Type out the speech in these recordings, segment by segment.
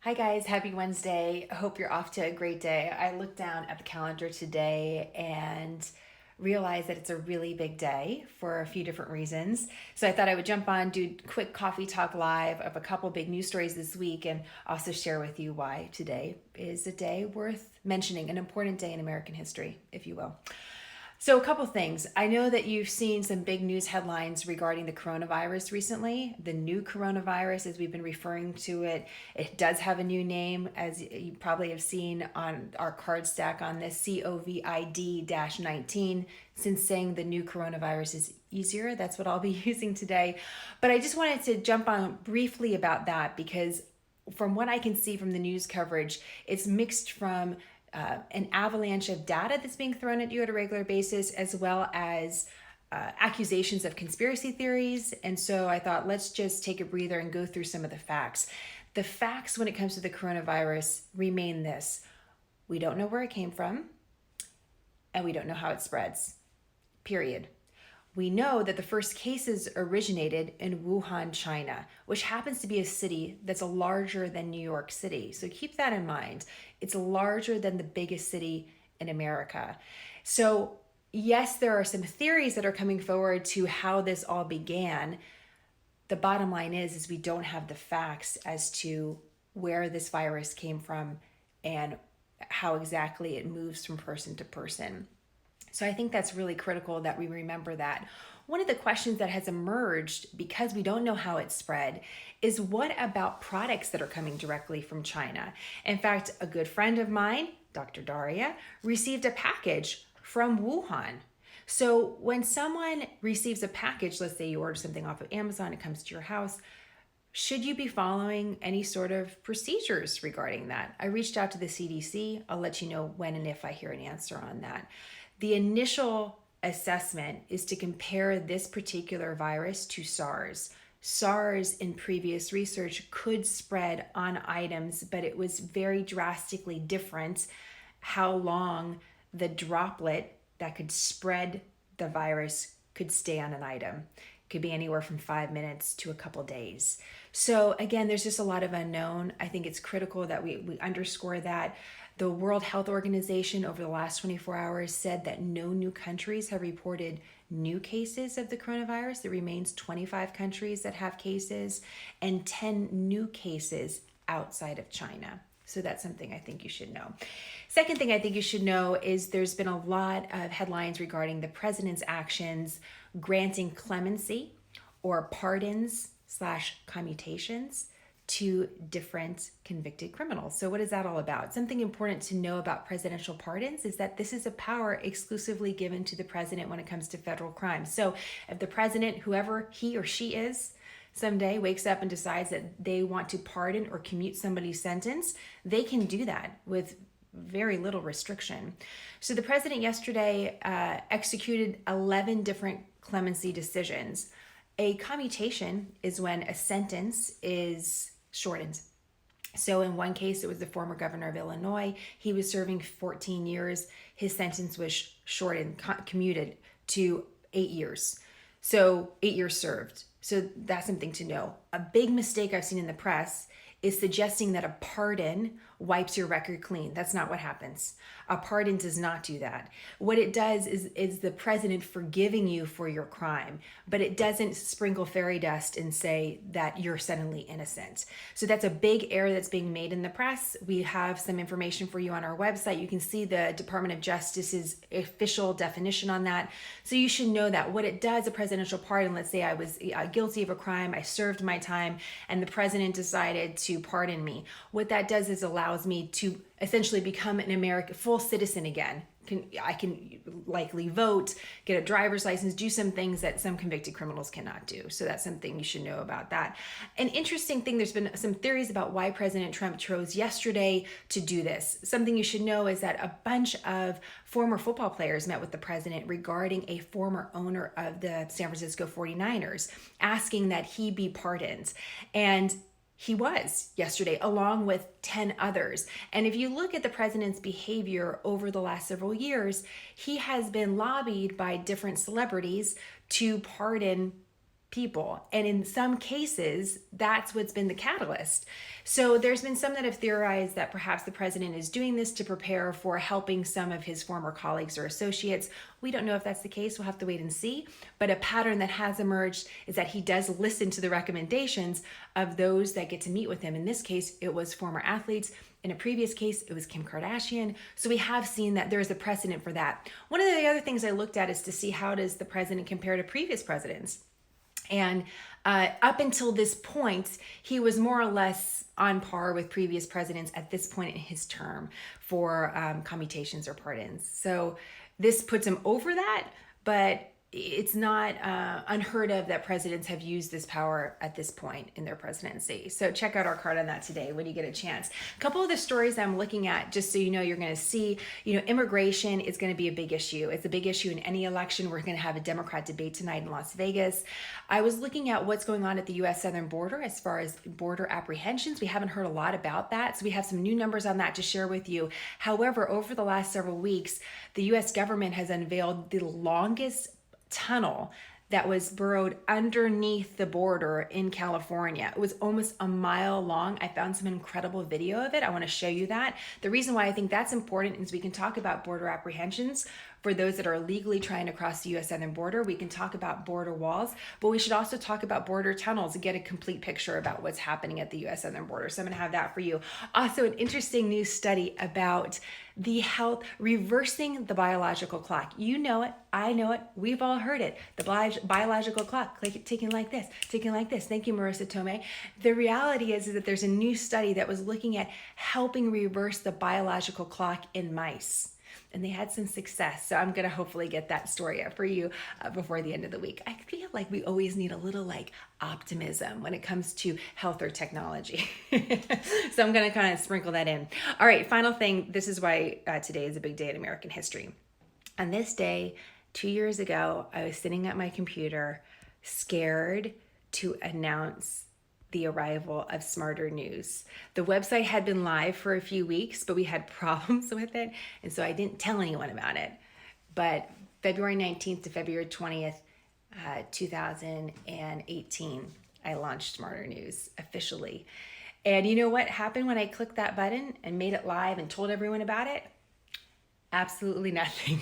Hi guys, happy Wednesday. I hope you're off to a great day. I looked down at the calendar today and realized that it's a really big day for a few different reasons. So I thought I would jump on, do quick coffee talk live of a couple big news stories this week and also share with you why today is a day worth mentioning, an important day in American history, if you will. So, a couple things. I know that you've seen some big news headlines regarding the coronavirus recently. The new coronavirus, as we've been referring to it, it does have a new name, as you probably have seen on our card stack on this COVID 19. Since saying the new coronavirus is easier, that's what I'll be using today. But I just wanted to jump on briefly about that because from what I can see from the news coverage, it's mixed from an avalanche of data that's being thrown at you at a regular basis, as well as accusations of conspiracy theories. And so I thought, let's just take a breather and go through some of the facts. The facts when it comes to the coronavirus remain this: we don't know where it came from, and we don't know how it spreads, period. We know that the first cases originated in Wuhan, China, which happens to be a city that's larger than New York City. So keep that in mind. It's larger than the biggest city in America. So, yes, there are some theories that are coming forward to how this all began. The bottom line is we don't have the facts as to where this virus came from and how exactly it moves from person to person. So I think that's really critical that we remember that. One of the questions that has emerged, because we don't know how it spread, is what about products that are coming directly from China? In fact, a good friend of mine, Dr. Daria, received a package from Wuhan. So when someone receives a package, let's say you order something off of Amazon, it comes to your house, should you be following any sort of procedures regarding that? I reached out to the CDC. I'll let you know when and if I hear an answer on that. The initial assessment is to compare this particular virus to SARS. SARS in previous research could spread on items, but it was very drastically different how long the droplet that could spread the virus could stay on an item. It could be anywhere from 5 minutes to a couple days. So again, there's just a lot of unknown. I think it's critical that we underscore that. The World Health Organization over the last 24 hours said that no new countries have reported new cases of the coronavirus. There remains 25 countries that have cases and 10 new cases outside of China. So that's something I think you should know. Second thing I think you should know is there's been a lot of headlines regarding the president's actions granting clemency or pardons / commutations to different convicted criminals. So what is that all about? Something important to know about presidential pardons is that this is a power exclusively given to the president when it comes to federal crimes. So if the president, whoever he or she is, someday wakes up and decides that they want to pardon or commute somebody's sentence, they can do that with very little restriction. So the president yesterday executed 11 different clemency decisions. A commutation is when a sentence is shortened. So in one case, it was the former governor of Illinois. He was serving 14 years. His sentence was shortened, commuted to 8 years. So 8 years served. So that's something to know. A big mistake I've seen in the press is suggesting that a pardon wipes your record clean. That's not what happens. A pardon does not do that. What it does is the president forgiving you for your crime, but it doesn't sprinkle fairy dust and say that you're suddenly innocent. So that's a big error that's being made in the press. We have some information for you on our website. You can see the Department of Justice's official definition on that. So you should know that what it does, a presidential pardon, let's say I was guilty of a crime, I served my time, and the president decided to pardon me. What that does is allows me to essentially become an American full citizen again. I can likely vote, get a driver's license, do some things that some convicted criminals cannot do. So that's something you should know about that. An interesting thing, there's been some theories about why President Trump chose yesterday to do this. Something you should know is that a bunch of former football players met with the president regarding a former owner of the San Francisco 49ers, asking that he be pardoned. And he was yesterday, along with 10 others. And if you look at the president's behavior over the last several years, he has been lobbied by different celebrities to pardon people. And in some cases, that's what's been the catalyst. So there's been some that have theorized that perhaps the president is doing this to prepare for helping some of his former colleagues or associates. We don't know if that's the case. We'll have to wait and see. But a pattern that has emerged is that he does listen to the recommendations of those that get to meet with him. In this case, it was former athletes. In a previous case, it was Kim Kardashian. So we have seen that there's a precedent for that. One of the other things I looked at is to see how does the president compare to previous presidents. And up until this point, he was more or less on par with previous presidents at this point in his term for commutations or pardons. So this puts him over that, but it's not unheard of that presidents have used this power at this point in their presidency. So check out our card on that today when you get a chance. A couple of the stories I'm looking at, just so you know, you're going to see, immigration is going to be a big issue. It's a big issue in any election. We're going to have a Democrat debate tonight in Las Vegas. I was looking at what's going on at the U.S. southern border as far as border apprehensions. We haven't heard a lot about that. So we have some new numbers on that to share with you. However, over the last several weeks, the U.S. government has unveiled the longest tunnel that was burrowed underneath the border in California. It was almost a mile long. I found some incredible video of it. I want to show you that. The reason why I think that's important is we can talk about border apprehensions for those that are illegally trying to cross the U.S. southern border. We can talk about border walls, but we should also talk about border tunnels and get a complete picture about what's happening at the U.S. southern border. So I'm going to have that for you. Also, an interesting new study about the health, reversing the biological clock. You know it, I know it, we've all heard it. The biological clock, like ticking like this, ticking like this. Thank you, Marissa Tomei. The reality is that there's a new study that was looking at helping reverse the biological clock in mice. And they had some success. So I'm going to hopefully get that story up for you before the end of the week. I feel like we always need a little optimism when it comes to health or technology. So I'm going to kind of sprinkle that in. All right, final thing. This is why today is a big day in American history. On this day, 2 years ago, I was sitting at my computer, scared to announce the arrival of SmartHER News. The website had been live for a few weeks, but we had problems with it, and so I didn't tell anyone about it. But February 19th to February 20th, 2018, I launched SmartHER News officially. And you know what happened when I clicked that button and made it live and told everyone about it? Absolutely nothing.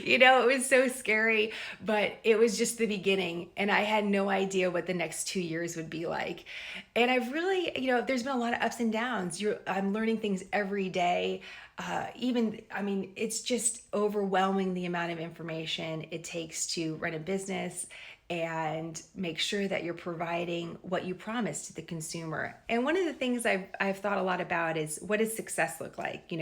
It was so scary, but it was just the beginning, and I had no idea what the next 2 years would be like. And I've really, there's been a lot of ups and downs. I'm learning things every day. It's just overwhelming the amount of information it takes to run a business and make sure that you're providing what you promise to the consumer. And one of the things I've thought a lot about is, what does success look like?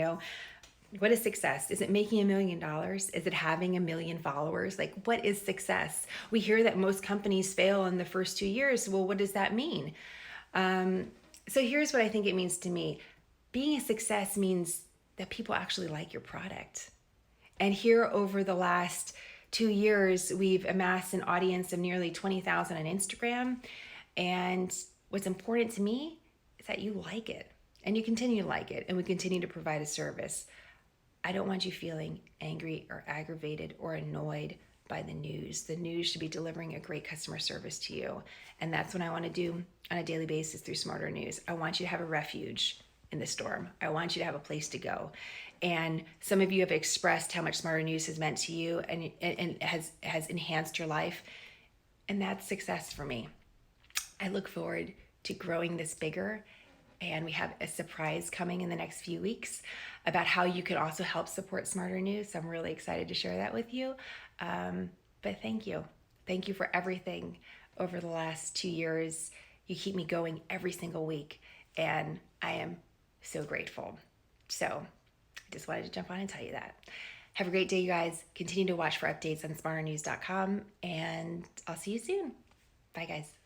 What is success? Is it making $1 million? Is it having 1 million followers? What is success? We hear that most companies fail in the first 2 years. Well, what does that mean? So here's what I think it means to me. Being a success means that people actually like your product. And here over the last 2 years, we've amassed an audience of nearly 20,000 on Instagram. And what's important to me is that you like it and you continue to like it, and we continue to provide a service. I don't want you feeling angry or aggravated or annoyed by the news. The news should be delivering a great customer service to you. And that's what I want to do on a daily basis through SmartHER News. I want you to have a refuge in the storm. I want you to have a place to go. And some of you have expressed how much SmartHER News has meant to you and has enhanced your life. And that's success for me. I look forward to growing this bigger. And we have a surprise coming in the next few weeks about how you can also help support SmartHER News. So I'm really excited to share that with you. But thank you. Thank you for everything over the last 2 years. You keep me going every single week, and I am so grateful. So I just wanted to jump on and tell you that. Have a great day, you guys. Continue to watch for updates on smarternews.com, and I'll see you soon. Bye, guys.